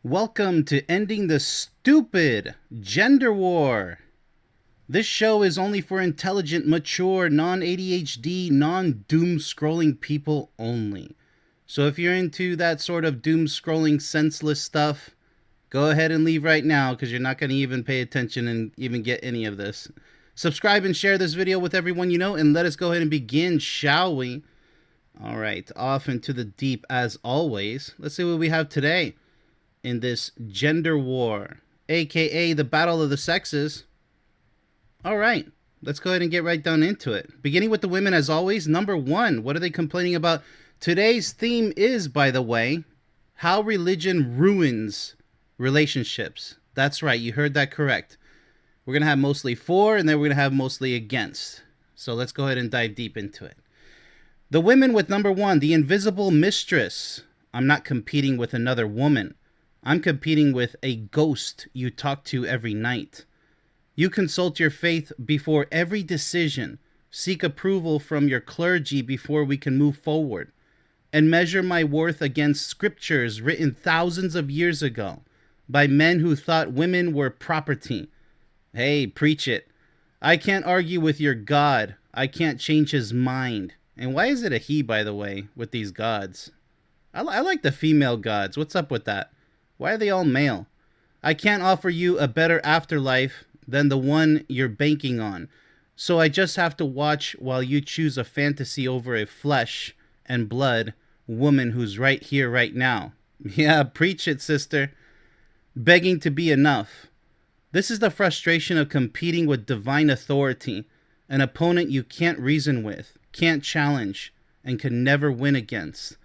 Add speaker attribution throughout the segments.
Speaker 1: Welcome to Ending the Stupid Gender War. This show is only for intelligent, mature, non-ADHD, non-doom scrolling people only. So if you're into that sort of doom scrolling senseless stuff, go ahead and leave right now because you're not going to even pay attention and even get any of this. Subscribe and share this video with everyone you know, and let us go ahead and begin, shall we? All right, off into the deep as always. Let's see what we have today in this gender war, aka the battle of the sexes. All right, let's go ahead and get right down into it. Beginning with the women as always. Number one, what are they complaining about? Today's theme is, by the way, how religion ruins relationships. That's right, you heard that correct. We're going to have mostly for, and then we're going to have mostly against. So let's go ahead and dive deep into it. The women with number one, the invisible mistress. I'm not competing with another woman. I'm competing with a ghost you talk to every night. You consult your faith before every decision, seek approval from your clergy before we can move forward, and measure my worth against scriptures written thousands of years ago by men who thought women were property. Hey, preach it. I can't argue with your God. I can't change his mind. And why is it a he, by the way, with these gods? I like the female gods. What's up with that? Why are they all male? I can't offer you a better afterlife than the one you're banking on. So I just have to watch while you choose a fantasy over a flesh and blood woman who's right here, right now. Yeah, preach it, sister. Begging to be enough. This is the frustration of competing with divine authority, an opponent you can't reason with, can't challenge, and can never win against.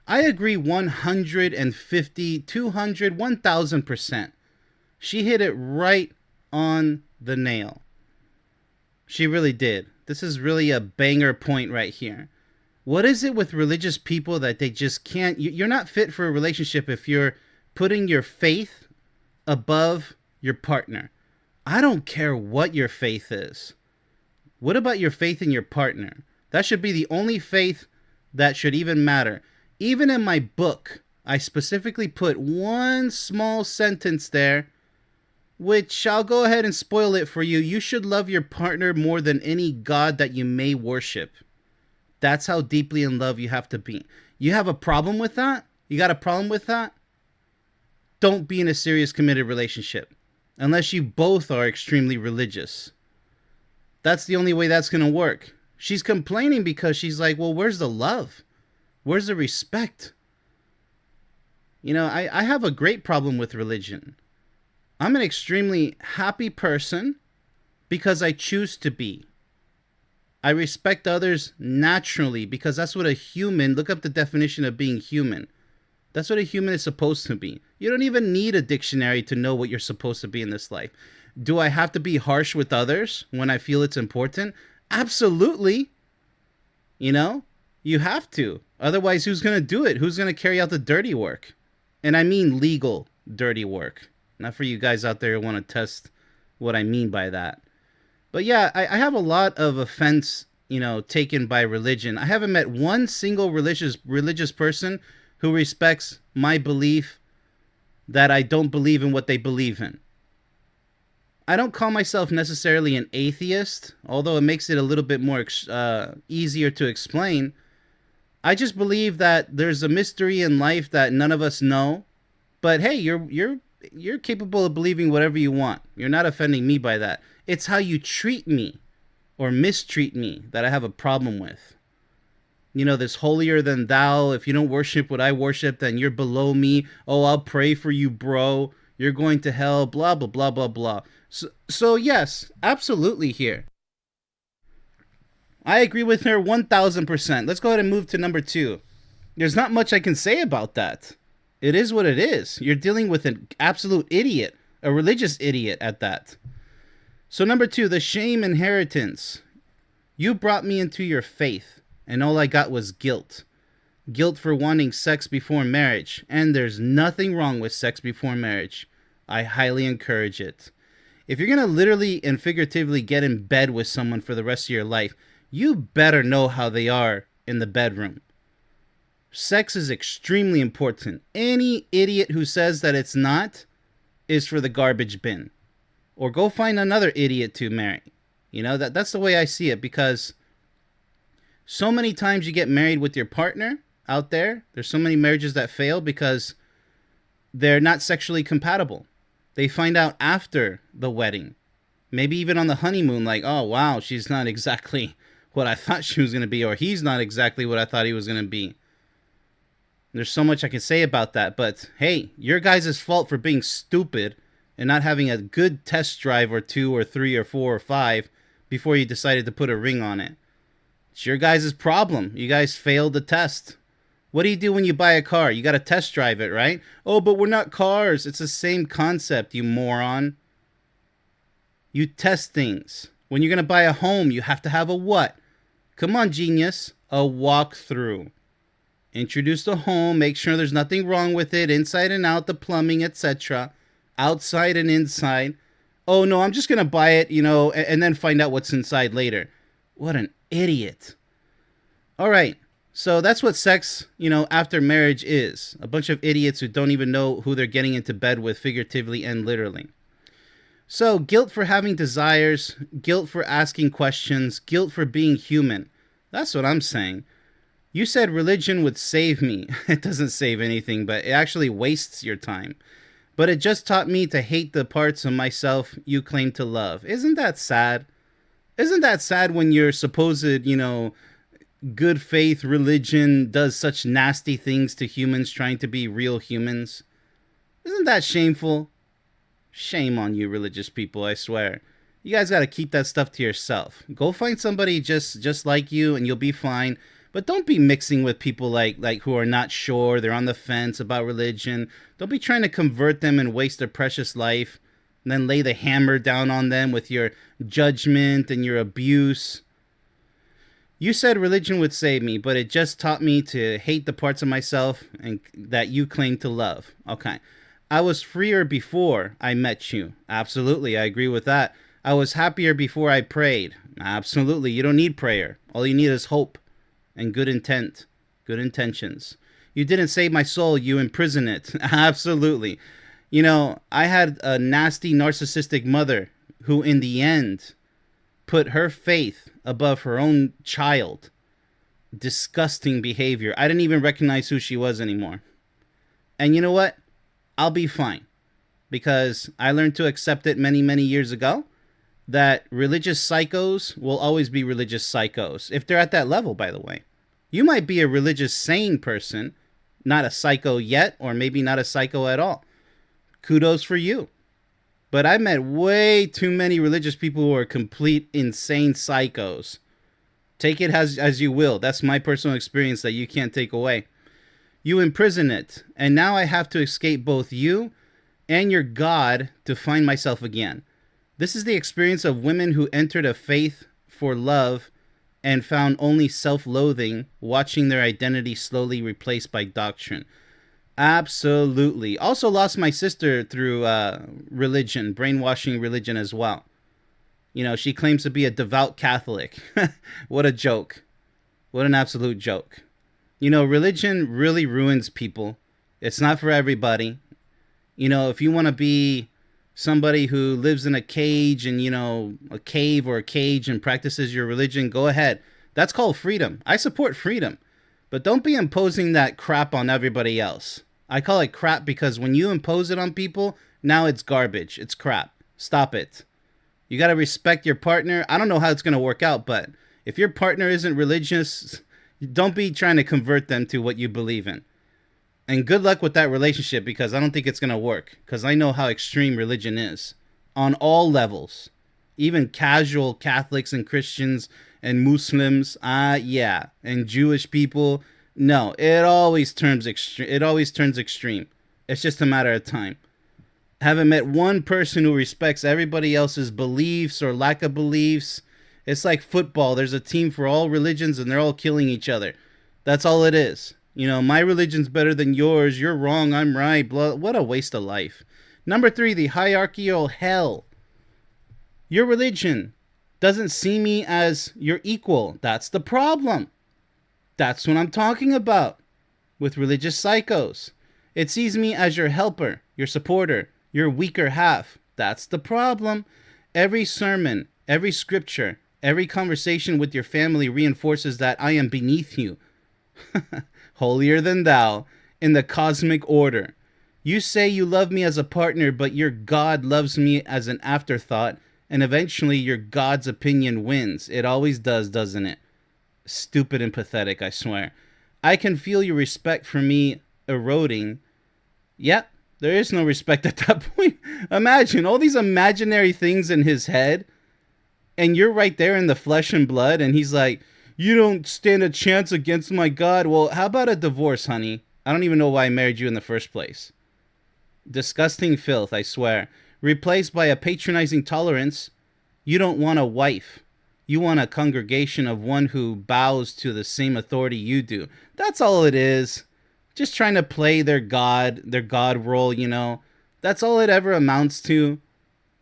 Speaker 1: I agree 150, 200, 1000%. She hit it right on the nail. She really did. This is really a banger point right here. What is it with religious people that they just can't... You're not fit for a relationship if you're putting your faith above your partner. I don't care what your faith is. What about your faith in your partner? That should be the only faith that should even matter. Even in my book, I specifically put one small sentence there, which I'll go ahead and spoil it for you. You should love your partner more than any god that you may worship. That's how deeply in love you have to be. You have a problem with that? You got a problem with that? Don't be in a serious committed relationship. Unless you both are extremely religious. That's the only way that's going to work. She's complaining because she's like, well, where's the love? Where's the respect? You know, I have a great problem with religion. I'm an extremely happy person because I choose to be. I respect others naturally because that's what a human, look up the definition of being human. That's what a human is supposed to be. You don't even need a dictionary to know what you're supposed to be in this life. Do I have to be harsh with others when I feel it's important? Absolutely. You know, you have to. Otherwise, who's going to do it? Who's going to carry out the dirty work? And I mean legal dirty work. Not for you guys out there who want to test what I mean by that. But yeah, I have a lot of offense, taken by religion. I haven't met one single religious person who respects my belief that I don't believe in what they believe in. I don't call myself necessarily an atheist, although it makes it a little bit more easier to explain. I just believe that there's a mystery in life that none of us know. But hey, you're capable of believing whatever you want. You're not offending me by that. It's how you treat me or mistreat me that I have a problem with. You know, this holier than thou. If you don't worship what I worship, then you're below me. Oh, I'll pray for you, bro. You're going to hell, blah, blah, blah, blah, blah. So yes, absolutely here. I agree with her 1000%. Let's go ahead and move to number two. There's not much I can say about that. It is what it is. You're dealing with an absolute idiot, a religious idiot at that. So number two, the shame inheritance. You brought me into your faith, and all I got was guilt. Guilt for wanting sex before marriage. And there's nothing wrong with sex before marriage. I highly encourage it. If you're going to literally and figuratively get in bed with someone for the rest of your life, you better know how they are in the bedroom. Sex is extremely important. Any idiot who says that it's not is for the garbage bin. Or go find another idiot to marry. You know, that's the way I see it, because so many times you get married with your partner out there. There's so many marriages that fail because they're not sexually compatible. They find out after the wedding. Maybe even on the honeymoon, like, oh, wow, she's not exactly what I thought she was going to be, or he's not exactly what I thought he was going to be. There's so much I can say about that, but hey, your guys' fault for being stupid and not having a good test drive or 2 or 3 or 4 or 5 before you decided to put a ring on it. It's your guys' problem. You guys failed the test. What do you do when you buy a car? You got to test drive it, right? Oh, but we're not cars. It's the same concept, you moron. You test things. When you're going to buy a home, you have to have a what? Come on, genius. A walkthrough. Introduce the home, make sure there's nothing wrong with it, inside and out, the plumbing, etc. Outside and inside. Oh, no, I'm just going to buy it, and then find out what's inside later. What an idiot. All right, so that's what sex, after marriage is. A bunch of idiots who don't even know who they're getting into bed with, figuratively and literally. So, guilt for having desires, guilt for asking questions, guilt for being human. That's what I'm saying. You said religion would save me. It doesn't save anything, but it actually wastes your time. But it just taught me to hate the parts of myself you claim to love. Isn't that sad? Isn't that sad when your supposed, good faith religion does such nasty things to humans trying to be real humans? Isn't that shameful? Shame on you, religious people, I swear. You guys got to keep that stuff to yourself. Go find somebody just like you and you'll be fine. But don't be mixing with people like who are not sure, they're on the fence about religion. Don't be trying to convert them and waste their precious life, and then lay the hammer down on them with your judgment and your abuse. You said religion would save me, but it just taught me to hate the parts of myself and that you claim to love. Okay. I was freer before I met you. Absolutely, I agree with that. I was happier before I prayed. Absolutely, you don't need prayer. All you need is hope. And good intent, good intentions. You didn't save my soul, you imprison it. Absolutely. I had a nasty narcissistic mother who in the end put her faith above her own child. Disgusting behavior. I didn't even recognize who she was anymore. And you know what? I'll be fine. Because I learned to accept it many, many years ago. That religious psychos will always be religious psychos. If they're at that level, by the way. You might be a religious sane person, not a psycho yet, or maybe not a psycho at all. Kudos for you. But I met way too many religious people who are complete insane psychos. Take it as you will. That's my personal experience that you can't take away. You imprison it. And now I have to escape both you and your God to find myself again. This is the experience of women who entered a faith for love and found only self-loathing, watching their identity slowly replaced by doctrine. Absolutely. Also lost my sister through religion, brainwashing religion as well. She claims to be a devout Catholic. What a joke. What an absolute joke. Religion really ruins people. It's not for everybody. If you want to be somebody who lives in a cage and, a cave or a cage and practices your religion, go ahead. That's called freedom. I support freedom. But don't be imposing that crap on everybody else. I call it crap because when you impose it on people, now it's garbage. It's crap. Stop it. You got to respect your partner. I don't know how it's going to work out, but if your partner isn't religious, don't be trying to convert them to what you believe in. And good luck with that relationship because I don't think it's going to work. Because I know how extreme religion is. On all levels. Even casual Catholics and Christians and Muslims. Yeah. And Jewish people. No. It always turns extreme. It's just a matter of time. I haven't met one person who respects everybody else's beliefs or lack of beliefs. It's like football. There's a team for all religions and they're all killing each other. That's all it is. My religion's better than yours. You're wrong. I'm right. Blah. What a waste of life. Number 3, the hierarchical hell. Your religion doesn't see me as your equal. That's the problem. That's what I'm talking about. with religious psychos. It sees me as your helper, your supporter, your weaker half. That's the problem. Every sermon, every scripture, every conversation with your family reinforces that I am beneath you, holier than thou, in the cosmic order. You say you love me as a partner, but your God loves me as an afterthought, and eventually your God's opinion wins. It always does, doesn't it? Stupid and pathetic, I swear. I can feel your respect for me eroding. Yep, there is no respect at that point. Imagine all these imaginary things in his head, and you're right there in the flesh and blood, and he's like, you don't stand a chance against my God. Well, how about a divorce, honey? I don't even know why I married you in the first place. Disgusting filth, I swear. Replaced by a patronizing tolerance. You don't want a wife. You want a congregation of one who bows to the same authority you do. That's all it is. Just trying to play their God role, you know. That's all it ever amounts to.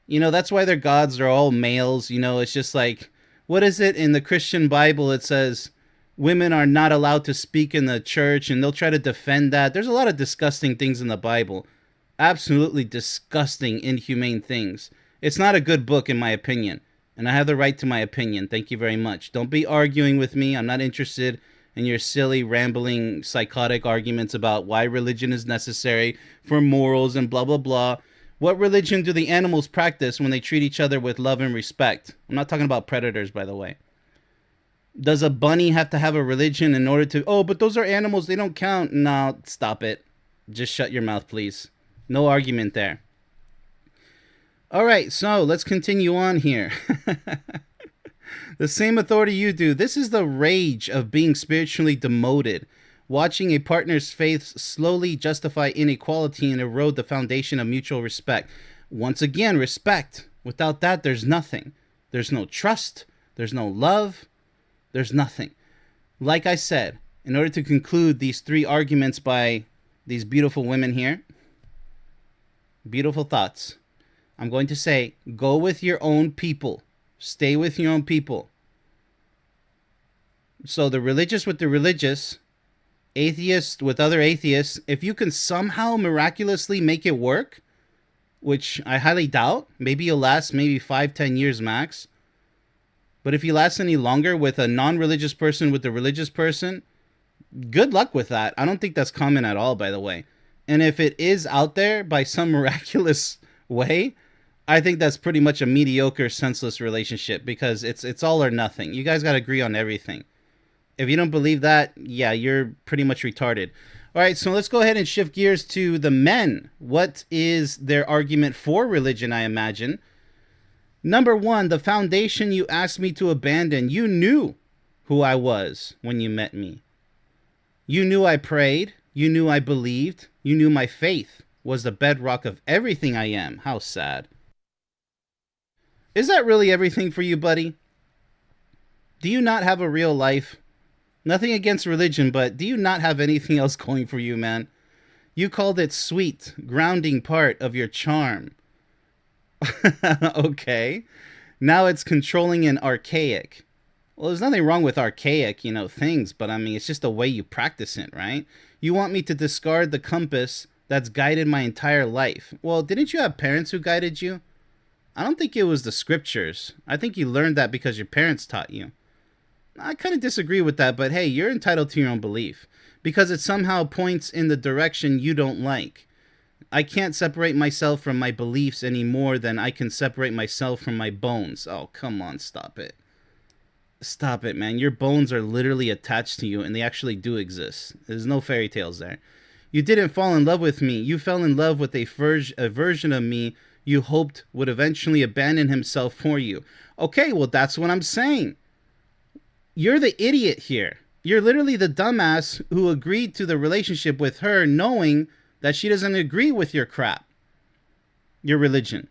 Speaker 1: You know, that's why their gods are all males, you know. It's just like, what is it in the Christian Bible? It says women are not allowed to speak in the church, and they'll try to defend that. There's a lot of disgusting things in the Bible. Absolutely disgusting, inhumane things. It's not a good book, in my opinion. And I have the right to my opinion. Thank you very much. Don't be arguing with me. I'm not interested in your silly, rambling, psychotic arguments about why religion is necessary for morals and blah, blah, blah. What religion do the animals practice when they treat each other with love and respect? I'm not talking about predators, by the way. Does a bunny have to have a religion in order to... Oh, but those are animals. They don't count. No, stop it. Just shut your mouth, please. No argument there. All right, so let's continue on here. The same authority you do. This is the rage of being spiritually demoted. Watching a partner's faith slowly justify inequality and erode the foundation of mutual respect. Once again, respect. Without that, there's nothing. There's no trust. There's no love. There's nothing. Like I said, in order to conclude these three arguments by these beautiful women here, beautiful thoughts, I'm going to say, go with your own people. Stay with your own people. So the religious with the religious, atheists with other atheists, if you can somehow miraculously make it work, which I highly doubt, maybe you'll last maybe 5-10 years max. But if you last any longer with a non-religious person with a religious person, good luck with that. I don't think that's common at all, by the way. And if it is out there by some miraculous way, I think that's pretty much a mediocre, senseless relationship, because it's all or nothing. You guys got to agree on everything. If you don't believe that, yeah, you're pretty much retarded. All right, so let's go ahead and shift gears to the men. What is their argument for religion, I imagine? Number one, the foundation you asked me to abandon. You knew who I was when you met me. You knew I prayed. You knew I believed. You knew my faith was the bedrock of everything I am. How sad. Is that really everything for you, buddy? Do you not have a real life? Nothing against religion, but do you not have anything else going for you, man? You called it sweet, grounding part of your charm. Okay. Now it's controlling and archaic. Well, there's nothing wrong with archaic, things, but I mean, it's just the way you practice it, right? You want me to discard the compass that's guided my entire life. Well, didn't you have parents who guided you? I don't think it was the scriptures. I think you learned that because your parents taught you. I kind of disagree with that, but hey, you're entitled to your own belief because it somehow points in the direction you don't like. I can't separate myself from my beliefs any more than I can separate myself from my bones. Oh, come on, stop it. Stop it, man. Your bones are literally attached to you, and they actually do exist. There's no fairy tales there. You didn't fall in love with me. You fell in love with a version of me you hoped would eventually abandon himself for you. Okay, well, that's what I'm saying. You're the idiot here. You're literally the dumbass who agreed to the relationship with her knowing that she doesn't agree with your crap, your religion.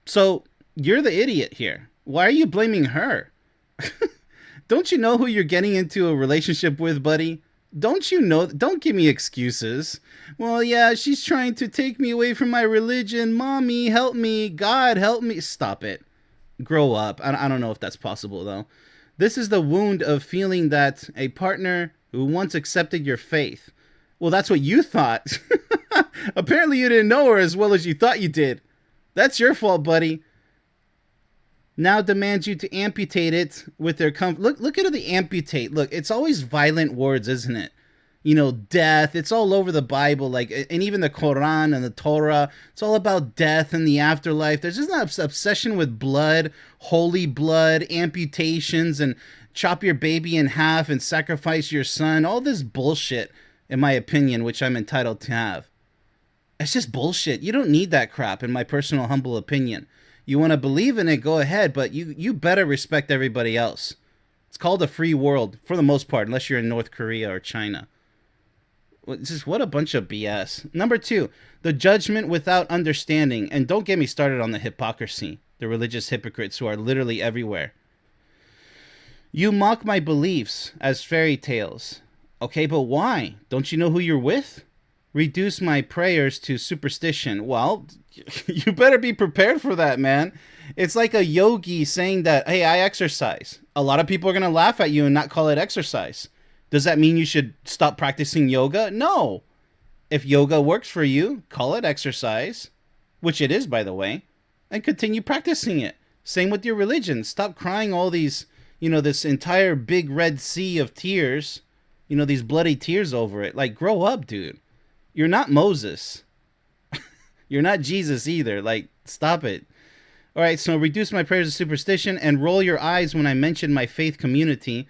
Speaker 1: So you're the idiot here. Why are you blaming her? Don't you know who you're getting into a relationship with, buddy? Don't you know? Don't give me excuses. Well, yeah, she's trying to take me away from my religion. Mommy, help me. God, help me. Stop it. Grow up. I don't know if that's possible, though. This is the wound of feeling that a partner who once accepted your faith, Well, that's what you thought. Apparently, you didn't know her as well as you thought you did. That's your fault, buddy. Now demands you to amputate it with their Look at the amputate. Look, it's always violent words, isn't it? You know, death. It's all over the Bible, like, and even the Quran and the Torah. It's all about death and the afterlife. There's just an obsession with blood, holy blood, amputations, and chop your baby in half and sacrifice your son. All this bullshit, in my opinion, which I'm entitled to have. It's just bullshit. You don't need that crap, in my personal humble opinion. You want to believe in it, go ahead, but you better respect everybody else. It's called a free world, for the most part, unless you're in North Korea or China. What a bunch of BS. Number 2, the judgment without understanding. And don't get me started on the hypocrisy, the religious hypocrites who are literally everywhere. You mock my beliefs as fairy tales. Okay, but why? Don't you know who you're with? Reduce my prayers to superstition. Well, you better be prepared for that, man. It's like a yogi saying that, hey, I exercise. A lot of people are going to laugh at you and not call it exercise. Does that mean you should stop practicing yoga? No. If yoga works for you, call it exercise, which it is, by the way, and continue practicing it. Same with your religion. Stop crying all these, this entire big red sea of tears, these bloody tears over it. Like, grow up, dude. You're not Moses. You're not Jesus either. Like, stop it. All right, so reduce my prayers to superstition and roll your eyes when I mention my faith community.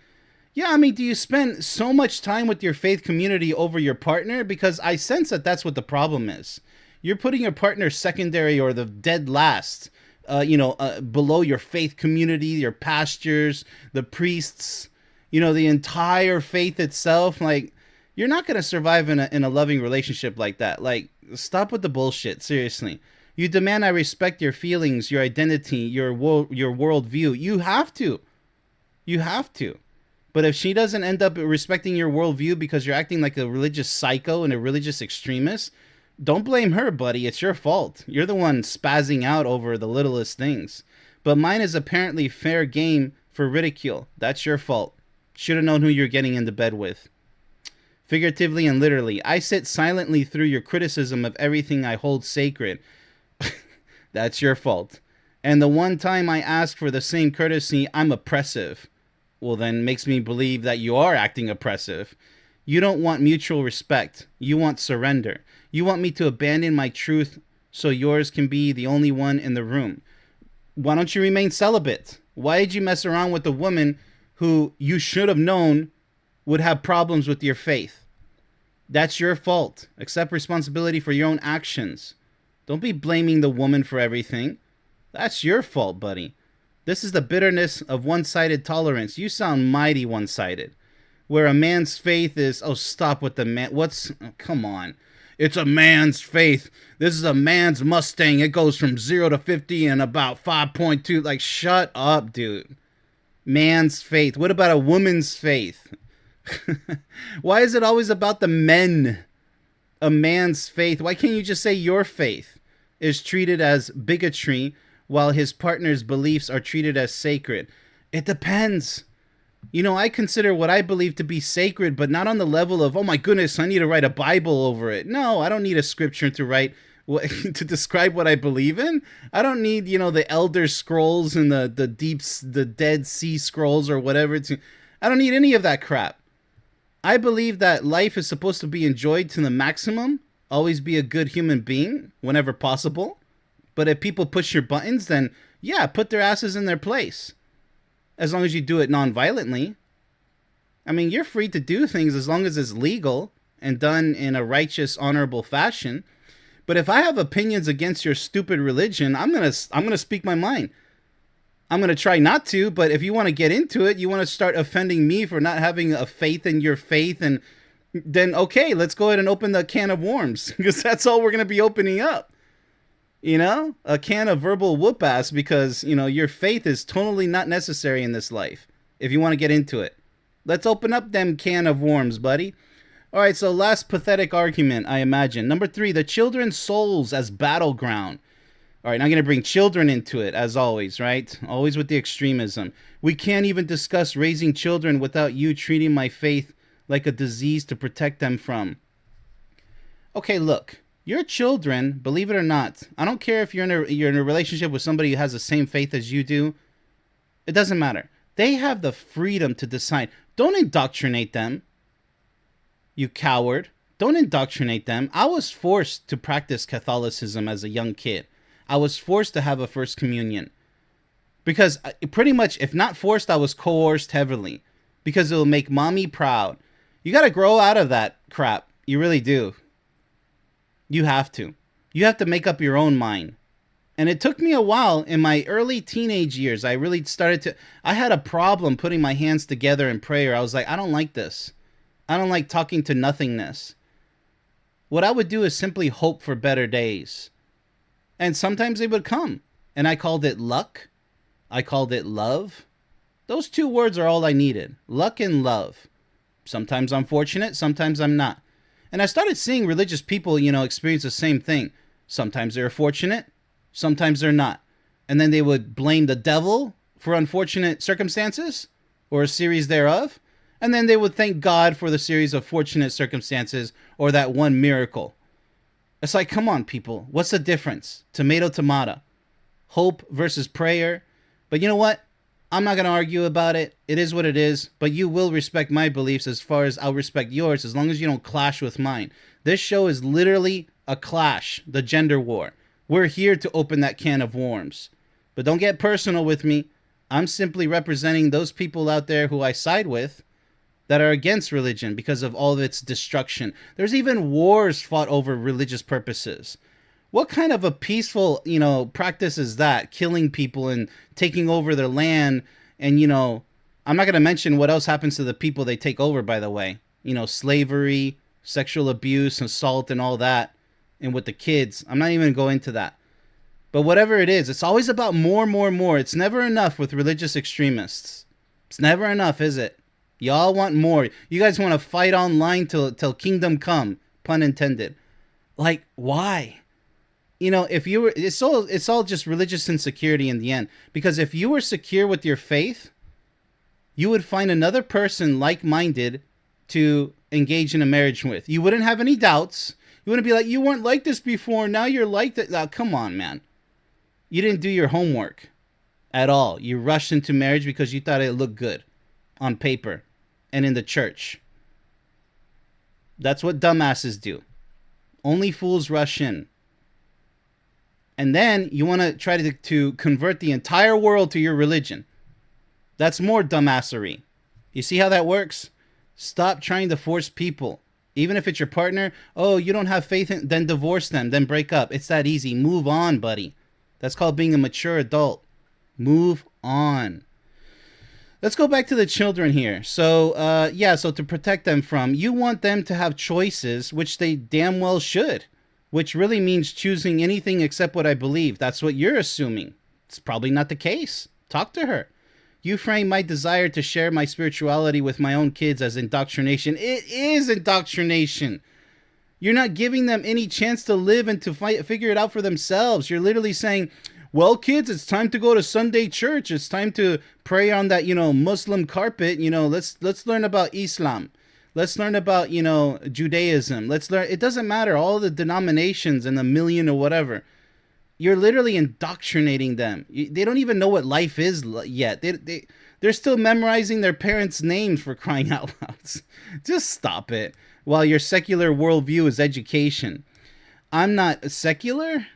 Speaker 1: Yeah, I mean, do you spend so much time with your faith community over your partner? Because I sense that that's what the problem is. You're putting your partner secondary or the dead last, below your faith community, your pastors, the priests, the entire faith itself. Like, you're not going to survive in a loving relationship like that. Like, stop with the bullshit. Seriously. You demand I respect your feelings, your identity, your worldview. You have to. You have to. But if she doesn't end up respecting your worldview because you're acting like a religious psycho and a religious extremist, don't blame her, buddy. It's your fault. You're the one spazzing out over the littlest things. But mine is apparently fair game for ridicule. That's your fault. Should have known who you're getting into bed with. Figuratively and literally, I sit silently through your criticism of everything I hold sacred. That's your fault. And the one time I ask for the same courtesy, I'm oppressive. Well, then makes me believe that you are acting oppressive. You don't want mutual respect. You want surrender. You want me to abandon my truth so yours can be the only one in the room. Why don't you remain celibate? Why did you mess around with a woman who you should have known would have problems with your faith? That's your fault. Accept responsibility for your own actions. Don't be blaming the woman for everything. That's your fault, buddy. This is the bitterness of one-sided tolerance. You sound mighty one-sided. Where a man's faith is, oh, stop with the man. Come on. It's a man's faith. This is a man's Mustang. It goes from 0 to 50 in about 5.2. Like, shut up, dude. Man's faith. What about a woman's faith? Why is it always about the men? A man's faith. Why can't you just say your faith is treated as bigotry while his partner's beliefs are treated as sacred? It depends. I consider what I believe to be sacred, but not on the level of, oh my goodness, I need to write a Bible over it. No, I don't need a scripture to write to describe what I believe in. I don't need, the Elder Scrolls and the Dead Sea Scrolls or whatever. I don't need any of that crap. I believe that life is supposed to be enjoyed to the maximum. Always be a good human being whenever possible. But if people push your buttons, then yeah, put their asses in their place. As long as you do it non-violently. I mean, you're free to do things as long as it's legal and done in a righteous, honorable fashion. But if I have opinions against your stupid religion, I'm gonna speak my mind. I'm going to try not to, but if you want to get into it, you want to start offending me for not having a faith in your faith, and then, okay, let's go ahead and open the can of worms, because that's all we're going to be opening up. A can of verbal whoop ass, because, your faith is totally not necessary in this life, if you want to get into it. Let's open up them can of worms, buddy. All right, so last pathetic argument, I imagine. Number 3, the children's souls as battleground. All right, now I'm going to bring children into it, as always, right? Always with the extremism. We can't even discuss raising children without you treating my faith like a disease to protect them from. Okay, look, your children, believe it or not, I don't care if you're in a relationship with somebody who has the same faith as you do. It doesn't matter. They have the freedom to decide. Don't indoctrinate them, you coward. Don't indoctrinate them. I was forced to practice Catholicism as a young kid. I was forced to have a first communion. Because pretty much, if not forced, I was coerced heavily. Because it'll make mommy proud. You gotta grow out of that crap. You really do. You have to. You have to make up your own mind. And it took me a while in my early teenage years. I really started to... I had a problem putting my hands together in prayer. I was like, I don't like this. I don't like talking to nothingness. What I would do is simply hope for better days. And sometimes they would come. And I called it luck. I called it love. Those two words are all I needed. Luck and love. Sometimes I'm fortunate, sometimes I'm not. And I started seeing religious people, experience the same thing. Sometimes they're fortunate, sometimes they're not. And then they would blame the devil for unfortunate circumstances or a series thereof. And then they would thank God for the series of fortunate circumstances or that one miracle. It's like, come on, people. What's the difference? Tomato, tomato. Hope versus prayer. But you know what? I'm not going to argue about it. It is what it is. But you will respect my beliefs as far as I'll respect yours, as long as you don't clash with mine. This show is literally a clash, the gender war. We're here to open that can of worms. But don't get personal with me. I'm simply representing those people out there who I side with that are against religion because of all of its destruction. There's even wars fought over religious purposes. What kind of a peaceful, practice is that? Killing people and taking over their land. And, I'm not going to mention what else happens to the people they take over, by the way. Slavery, sexual abuse, assault, and all that. And with the kids. I'm not even going to go into that. But whatever it is, it's always about more, more, more. It's never enough with religious extremists. It's never enough, is it? Y'all want more. You guys want to fight online till kingdom come. Pun intended. Like, why? If you were, it's all just religious insecurity in the end. Because if you were secure with your faith, you would find another person like-minded to engage in a marriage with. You wouldn't have any doubts. You wouldn't be like, you weren't like this before, now you're like that. Oh, come on, man. You didn't do your homework at all. You rushed into marriage because you thought it looked good on paper and in the church. That's what dumbasses do. Only fools rush in. And then you want to try to convert the entire world to your religion. That's more dumbassery. You see how that works? Stop trying to force people. Even if it's your partner, oh, you don't have faith in, then divorce them, then break up. It's that easy. Move on, buddy. That's called being a mature adult. Move on. Let's go back to the children here. So to protect them from, you want them to have choices, which they damn well should. Which really means choosing anything except what I believe. That's what you're assuming. It's probably not the case. Talk to her. You frame my desire to share my spirituality with my own kids as indoctrination. It is indoctrination. You're not giving them any chance to live and to figure it out for themselves. You're literally saying, well, kids, it's time to go to Sunday church. It's time to pray on that, Muslim carpet. Let's learn about Islam. Let's learn about, Judaism. Let's learn. It doesn't matter. All the denominations and the million or whatever. You're literally indoctrinating them. They don't even know what life is yet. They're still memorizing their parents' names, for crying out loud. Just stop it. While your secular worldview is education. I'm not secular?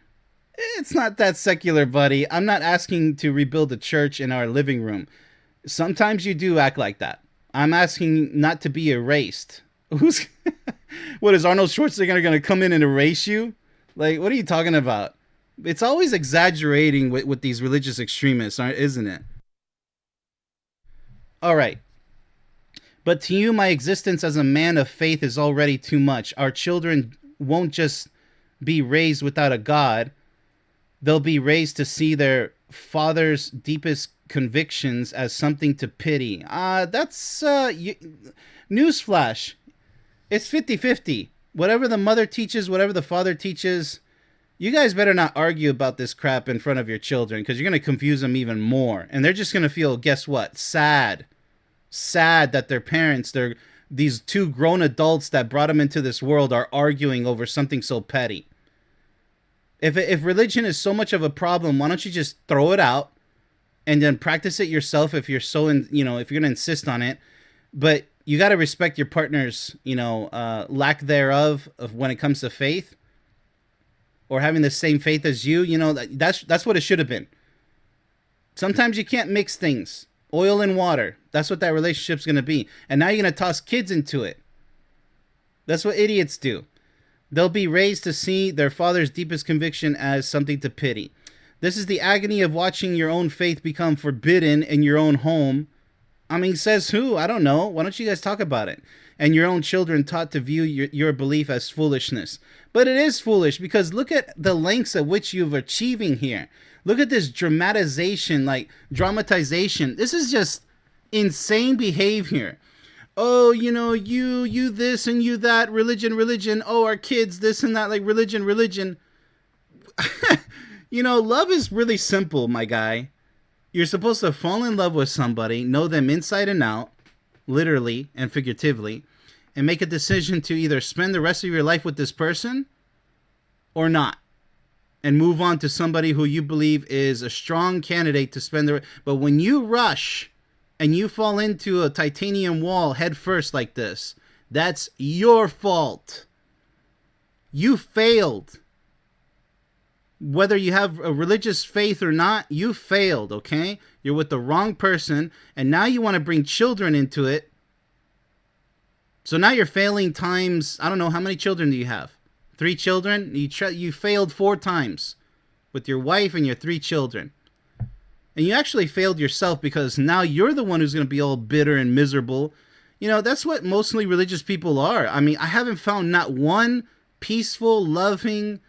Speaker 1: It's not that secular, buddy. I'm not asking to rebuild a church in our living room. Sometimes you do act like that. I'm asking not to be erased. What is Arnold Schwarzenegger going to come in and erase you? Like, what are you talking about? It's always exaggerating with these religious extremists, isn't it? All right. But to you, my existence as a man of faith is already too much. Our children won't just be raised without a God. They'll be raised to see their father's deepest convictions as something to pity. That's newsflash. It's 50-50. Whatever the mother teaches, whatever the father teaches, you guys better not argue about this crap in front of your children, because you're going to confuse them even more. And they're just going to feel, guess what? Sad that their parents, their these two grown adults that brought them into this world are arguing over something so petty. If religion is so much of a problem, why don't you just throw it out and then practice it yourself if you're so if you're gonna insist on it. But you got to respect your partner's lack thereof of when it comes to faith, or having the same faith as you. That's what it should have been. Sometimes you can't mix things, oil and water. That's what that relationship's gonna be. And now you're gonna toss kids into it. That's what idiots do. They'll be raised to see their father's deepest conviction as something to pity. This is the agony of watching your own faith become forbidden in your own home. I mean, says who? I don't know. Why don't you guys talk about it? And your own children taught to view your belief as foolishness. But it is foolish, because look at the lengths at which you're achieving here. Look at this dramatization. This is just insane behavior. Oh, you this and you that, religion. Oh, our kids, this and that, like religion. Love is really simple, my guy. You're supposed to fall in love with somebody, know them inside and out, literally and figuratively, and make a decision to either spend the rest of your life with this person or not, and move on to somebody who you believe is a strong candidate to spend the... But when you rush and you fall into a titanium wall head first like this, that's your fault. You failed. Whether you have a religious faith or not, you failed, okay? You're with the wrong person, and now you want to bring children into it. So now you're failing times, I don't know, how many children do you have? 3 children? You failed 4 times with your wife and your 3 children. And you actually failed yourself, because now you're the one who's going to be all bitter and miserable. That's what mostly religious people are. I mean, I haven't found not one peaceful, loving,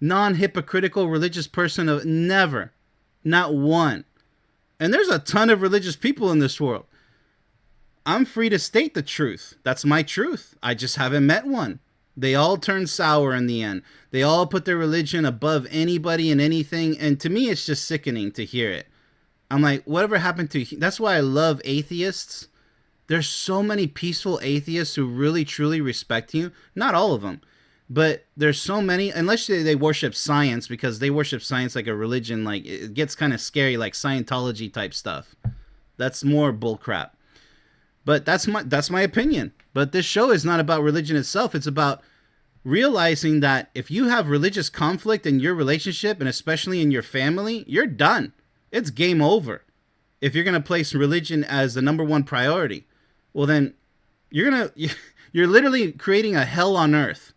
Speaker 1: non-hypocritical religious person. Never. Not one. And there's a ton of religious people in this world. I'm free to state the truth. That's my truth. I just haven't met one. They all turn sour in the end. They all put their religion above anybody and anything. And to me, it's just sickening to hear it. I'm like, whatever happened to... That's why I love atheists. There's so many peaceful atheists who really, truly respect you. Not all of them. But there's so many, unless they worship science, because they worship science like a religion. Like, it gets kind of scary, like Scientology type stuff. That's more bullcrap. But that's my opinion. But this show is not about religion itself. It's about realizing that if you have religious conflict in your relationship, and especially in your family, you're done. It's game over. If you're going to place religion as the number one priority, well then you're literally creating a hell on earth.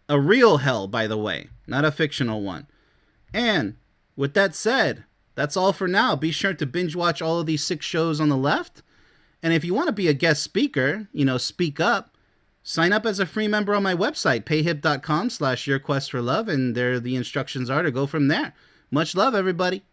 Speaker 1: A real hell, by the way, not a fictional one. And with that said, that's all for now. Be sure to binge watch all of these 6 shows on the left. And if you want to be a guest speaker, speak up, sign up as a free member on my website, payhip.com/yourquestforlove. And there the instructions are to go from there. Much love, everybody.